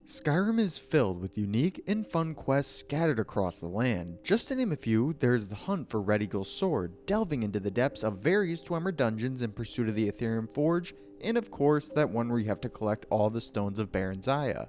Skyrim is filled with unique and fun quests scattered across the land. Just to name a few, there's the hunt for Red Eagle's sword, delving into the depths of various Dwemer dungeons in pursuit of the Ethereum Forge, and of course that one where you have to collect all the stones of Baron Zaya.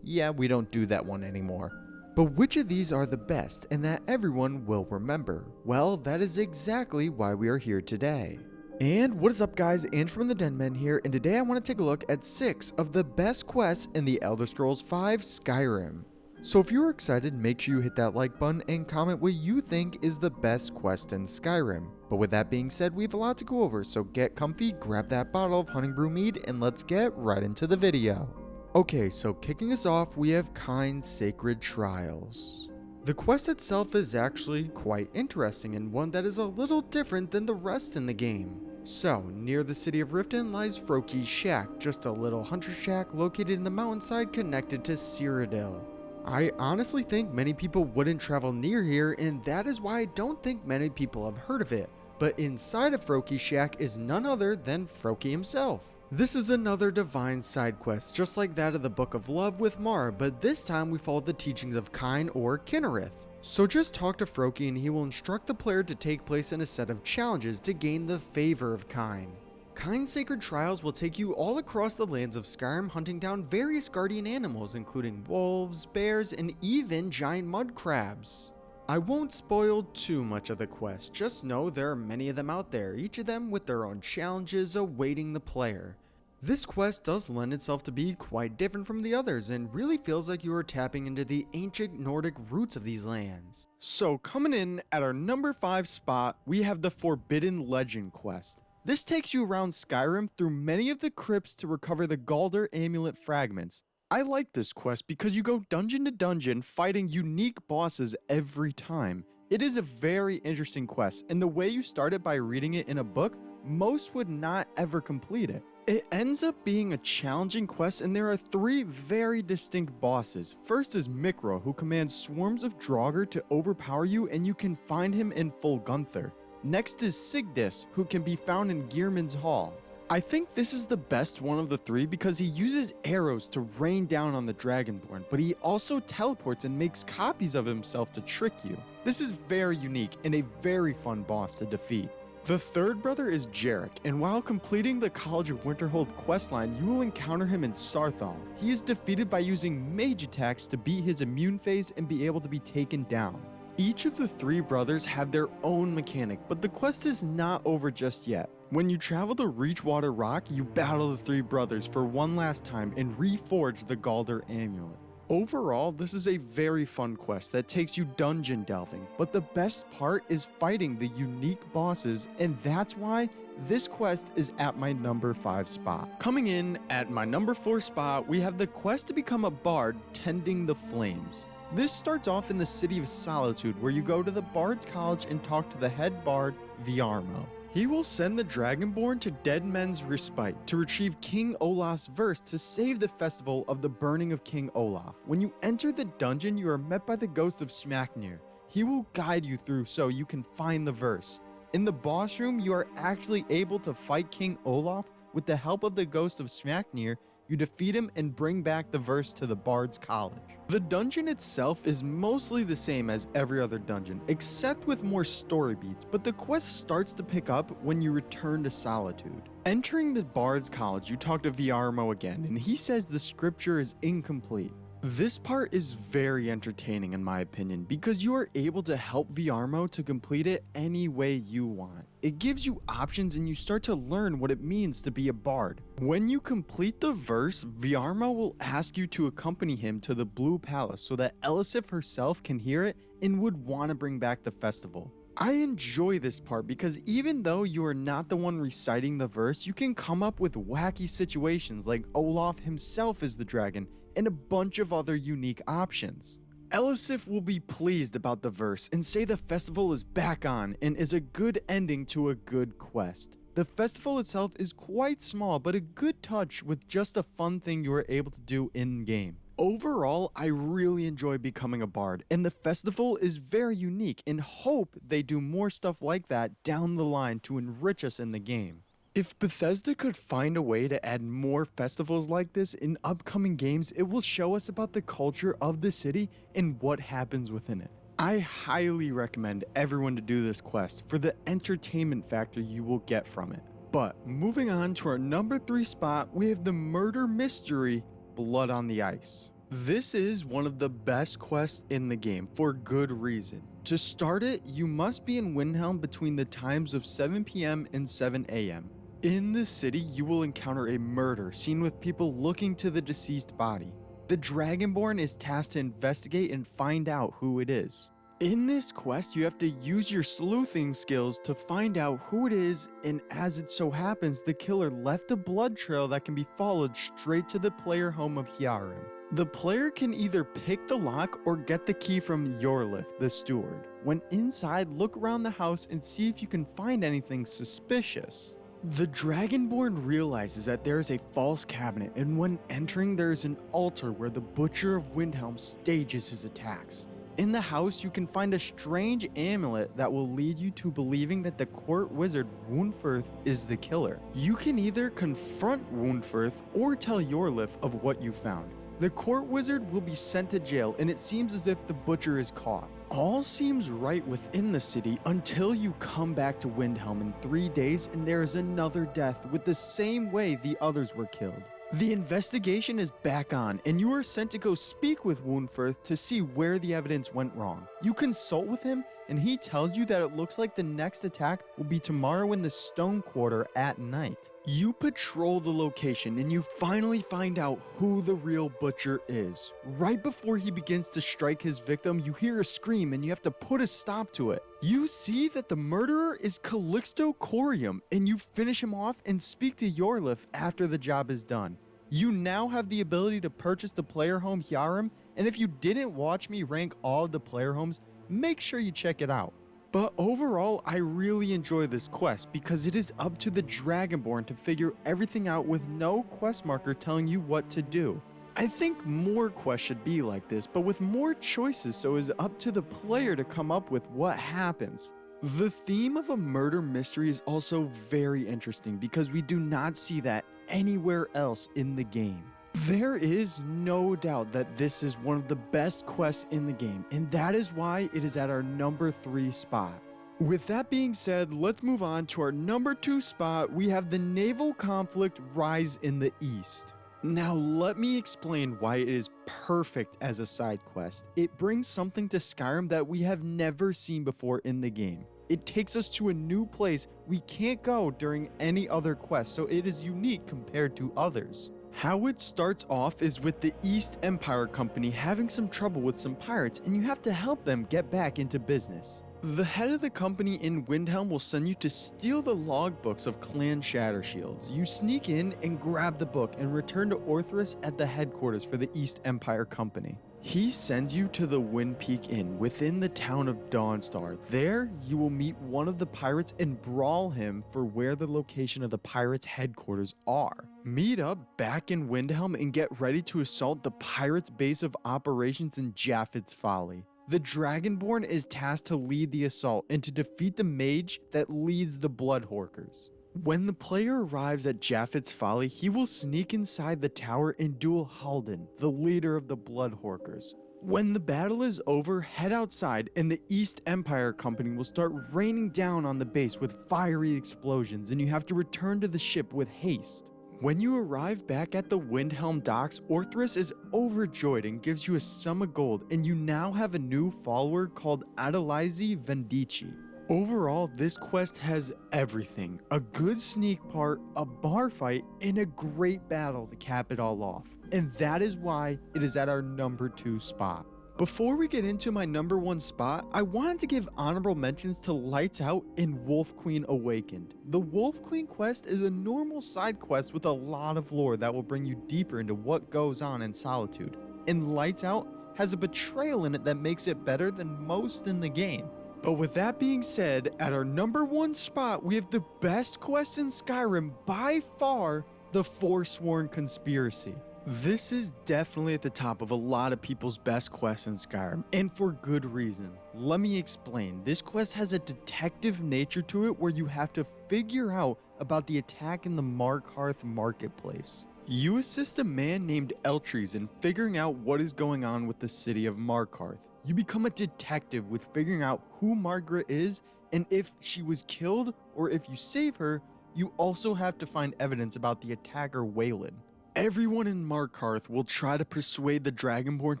Yeah, we don't do that one anymore. But which of these are the best and that everyone will remember? Well, that is exactly why we are here today. And what is up guys, Andrew from the Denmen here, and today I want to take a look at 6 of the best quests in the Elder Scrolls V Skyrim. So if you're excited, make sure you hit that like button and comment what you think is the best quest in Skyrim. But with that being said, we have a lot to go over, so get comfy, grab that bottle of Hunting Brew mead, and let's get right into the video. Okay, so kicking us off, we have Kyne's Sacred Trials. The quest itself is actually quite interesting and one that is a little different than the rest in the game. So, near the city of Riften lies Froki's shack, just a little hunter shack located in the mountainside connected to Cyrodiil. I honestly think many people wouldn't travel near here, and that is why I don't think many people have heard of it. But inside of Froki's shack is none other than Froki himself. This is another divine side quest, just like that of the Book of Love with Mara, but this time we follow the teachings of Kyne or Kynareth. So just talk to Froki and he will instruct the player to take place in a set of challenges to gain the favor of Kyne. Kyne's Sacred Trials will take you all across the lands of Skyrim, hunting down various guardian animals including wolves, bears, and even giant mud crabs. I won't spoil too much of the quest, just know there are many of them out there, each of them with their own challenges awaiting the player. This quest does lend itself to be quite different from the others and really feels like you are tapping into the ancient Nordic roots of these lands. So coming in at our number 5 spot, we have the Forbidden Legend quest. This takes you around Skyrim through many of the crypts to recover the Galder amulet fragments. I like this quest because you go dungeon to dungeon fighting unique bosses every time. It is a very interesting quest, and the way you start it by reading it in a book, most would not ever complete it. It ends up being a challenging quest, and there are 3 very distinct bosses. First is Mikro, who commands swarms of Draugr to overpower you, and you can find him in Full Gunther. Next is Sigdis, who can be found in Geirmund's Hall. I think this is the best one of the 3 because he uses arrows to rain down on the Dragonborn, but he also teleports and makes copies of himself to trick you. This is very unique and a very fun boss to defeat. The third brother is Jarek, and while completing the College of Winterhold questline, you will encounter him in Sarthal. He is defeated by using mage attacks to beat his immune phase and be able to be taken down. Each of the 3 brothers have their own mechanic, but the quest is not over just yet. When you travel to Reachwater Rock, you battle the 3 brothers for one last time and reforge the Galder amulet. Overall, this is a very fun quest that takes you dungeon delving, but the best part is fighting the unique bosses, and that's why this quest is at my number 5 spot. Coming in at my number 4 spot, we have the quest to become a bard tending the flames. This starts off in the city of Solitude, where you go to the Bard's College and talk to the head bard, Viarmo. He will send the Dragonborn to Dead Men's Respite to retrieve King Olaf's verse to save the festival of the burning of King Olaf. When you enter the dungeon, you are met by the ghost of Smaknir. He will guide you through so you can find the verse. In the boss room, you are actually able to fight King Olaf with the help of the ghost of Smaknir. You defeat him and bring back the verse to the Bard's College. The dungeon itself is mostly the same as every other dungeon, except with more story beats, but the quest starts to pick up when you return to Solitude. Entering the Bard's College, you talk to Viarmo again, and he says the scripture is incomplete. This part is very entertaining in my opinion because you are able to help Viarmo to complete it any way you want. It gives you options and you start to learn what it means to be a bard. When you complete the verse, Viarmo will ask you to accompany him to the Blue Palace so that Elisif herself can hear it and would want to bring back the festival. I enjoy this part because even though you are not the one reciting the verse, you can come up with wacky situations like Olaf himself is the dragon and a bunch of other unique options. Elisif will be pleased about the verse and say the festival is back on and is a good ending to a good quest. The festival itself is quite small, but a good touch with just a fun thing you are able to do in-game. Overall, I really enjoy becoming a bard, and the festival is very unique and hope they do more stuff like that down the line to enrich us in the game. If Bethesda could find a way to add more festivals like this in upcoming games, it will show us about the culture of the city and what happens within it. I highly recommend everyone to do this quest for the entertainment factor you will get from it. But moving on to our number 3 spot, we have the murder mystery, Blood on the Ice. This is one of the best quests in the game for good reason. To start it, you must be in Windhelm between the times of 7 PM and 7 AM. In the city, you will encounter a murder scene with people looking to the deceased body. The Dragonborn is tasked to investigate and find out who it is. In this quest, you have to use your sleuthing skills to find out who it is, and as it so happens, the killer left a blood trail that can be followed straight to the player home of Hyarim. The player can either pick the lock or get the key from Yorlif, the steward. When inside, look around the house and see if you can find anything suspicious. The Dragonborn realizes that there is a false cabinet, and when entering, there is an altar where the Butcher of Windhelm stages his attacks. In the house, you can find a strange amulet that will lead you to believing that the court wizard Woundfirth is the killer. You can either confront Woundfirth or tell Yorlif of what you found. The court wizard will be sent to jail, and it seems as if the butcher is caught. All seems right within the city until you come back to Windhelm in 3 days and there is another death with the same way the others were killed. The investigation is back on, and you are sent to go speak with Woundfirth to see where the evidence went wrong. You consult with him, and he tells you that it looks like the next attack will be tomorrow in the Stone Quarter at night. You patrol the location, and you finally find out who the real butcher is. Right before he begins to strike his victim, you hear a scream, and you have to put a stop to it. You see that the murderer is Calixto Corium, and you finish him off and speak to Yorlif after the job is done. You now have the ability to purchase the player home Hyarim, and if you didn't watch me rank all of the player homes, make sure you check it out. But overall, I really enjoy this quest because it is up to the Dragonborn to figure everything out with no quest marker telling you what to do. I think more quests should be like this, but with more choices, so it's up to the player to come up with what happens. The theme of a murder mystery is also very interesting because we do not see that anywhere else in the game. There is no doubt that this is one of the best quests in the game, and that is why it is at our number 3 spot. With that being said, let's move on to our number 2 spot. We have the Naval Conflict Rise in the East. Now let me explain why it is perfect as a side quest. It brings something to Skyrim that we have never seen before in the game. It takes us to a new place we can't go during any other quest, so it is unique compared to others. How it starts off is with the East Empire Company having some trouble with some pirates, and you have to help them get back into business. The head of the company in Windhelm will send you to steal the logbooks of Clan Shattershield. You sneak in and grab the book and return to Orthrus at the headquarters for the East Empire Company. He sends you to the Wind Peak Inn within the town of Dawnstar. There, you will meet one of the pirates and brawl him for where the location of the pirates' headquarters are. Meet up back in Windhelm and get ready to assault the pirates' base of operations in Japheth's Folly. The Dragonborn is tasked to lead the assault and to defeat the mage that leads the Bloodhorkers. When the player arrives at Japheth's Folly, he will sneak inside the tower and duel Halden, the leader of the Bloodhorkers. When the battle is over, head outside and the East Empire Company will start raining down on the base with fiery explosions, and you have to return to the ship with haste. When you arrive back at the Windhelm docks, Orthrus is overjoyed and gives you a sum of gold, and you now have a new follower called Adelizy Vendici. Overall, this quest has everything. A good sneak part, a bar fight, and a great battle to cap it all off. And that is why it is at our number 2 spot. Before we get into my number 1 spot, I wanted to give honorable mentions to Lights Out and Wolf Queen Awakened. The Wolf Queen quest is a normal side quest with a lot of lore that will bring you deeper into what goes on in Solitude. And Lights Out has a betrayal in it that makes it better than most in the game. But with that being said, at our number 1 spot, we have the best quest in Skyrim by far, the Forsworn Conspiracy. This is definitely at the top of a lot of people's best quests in Skyrim, and for good reason. Let me explain. This quest has a detective nature to it where you have to figure out about the attack in the Markarth marketplace. You assist a man named Eltries in figuring out what is going on with the city of Markarth. You become a detective with figuring out who Margaret is and if she was killed, or if you save her, you also have to find evidence about the attacker Waylon. Everyone in Markarth will try to persuade the Dragonborn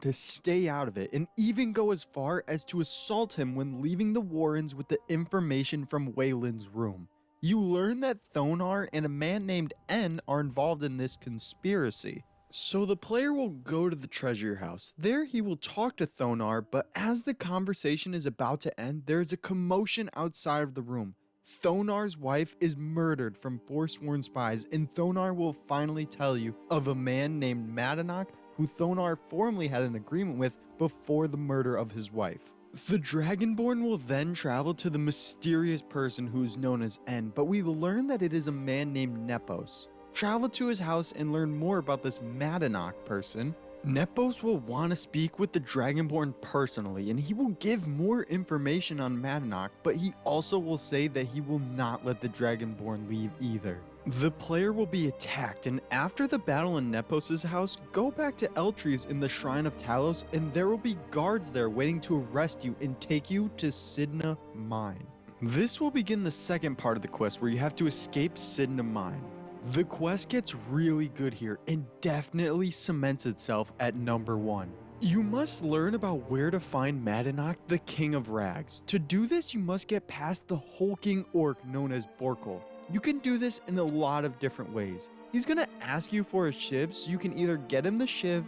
to stay out of it and even go as far as to assault him when leaving the Warrens with the information from Waylon's room. You learn that Thonar and a man named N are involved in this conspiracy. So the player will go to the treasure house. There he will talk to Thonar, but as the conversation is about to end, there is a commotion outside of the room. Thonar's wife is murdered from Forsworn spies, and Thonar will finally tell you of a man named Madanach who Thonar formerly had an agreement with before the murder of his wife. The Dragonborn will then travel to the mysterious person who is known as N, but we learn that it is a man named Nepos. Travel to his house and learn more about this Madanach person. Nepos will want to speak with the Dragonborn personally, and he will give more information on Madanach, but he also will say that he will not let the Dragonborn leave either. The player will be attacked, and after the battle in Nepos' house, go back to Eltries in the Shrine of Talos, and there will be guards there waiting to arrest you and take you to Sidna Mine. This will begin the second part of the quest where you have to escape Sidna Mine. The quest gets really good here and definitely cements itself at number 1. You must learn about where to find Madanach, the King of Rags. To do this, you must get past the hulking orc known as Borkul. You can do this in a lot of different ways. He's gonna ask you for a shiv, so you can either get him the shiv,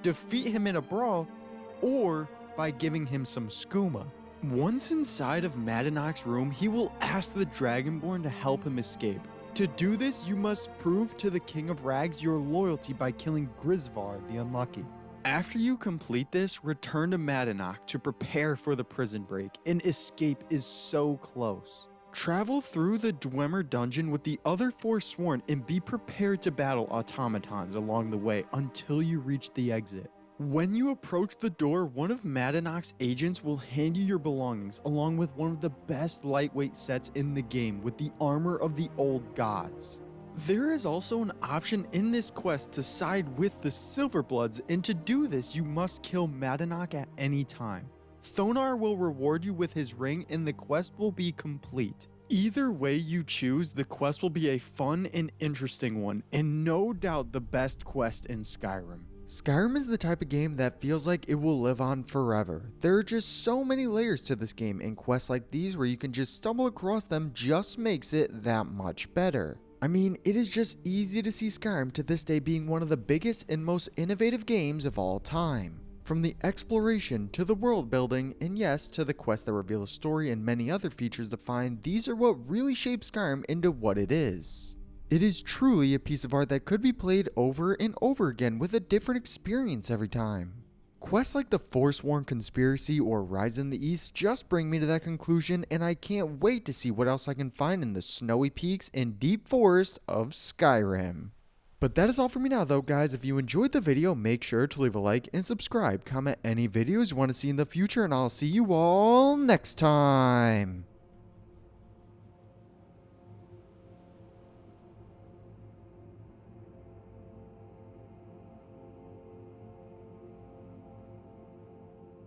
defeat him in a brawl, or by giving him some skooma. Once inside of Madanach's room, he will ask the Dragonborn to help him escape. To do this, you must prove to the King of Rags your loyalty by killing Grisvar the Unlucky. After you complete this, return to Madanach to prepare for the prison break, and escape is so close. Travel through the Dwemer dungeon with the other Forsworn and be prepared to battle automatons along the way until you reach the exit. When you approach the door, one of Madanach's agents will hand you your belongings along with one of the best lightweight sets in the game with the armor of the old gods. There is also an option in this quest to side with the Silverbloods, and to do this you must kill Madanach at any time. Thonar will reward you with his ring and the quest will be complete. Either way you choose, the quest will be a fun and interesting one, and no doubt the best quest in Skyrim. Skyrim is the type of game that feels like it will live on forever. There are just so many layers to this game, and quests like these where you can just stumble across them just makes it that much better. I mean, it is just easy to see Skyrim to this day being one of the biggest and most innovative games of all time. From the exploration to the world building, and yes, to the quests that reveal a story and many other features defined, these are what really shape Skyrim into what it is. It is truly a piece of art that could be played over and over again with a different experience every time. Quests like the Forsworn Conspiracy or Rise in the East just bring me to that conclusion, and I can't wait to see what else I can find in the snowy peaks and deep forest of Skyrim. But that is all for me now though, guys. If you enjoyed the video, make sure to leave a like and subscribe. Comment any videos you want to see in the future, and I'll see you all next time.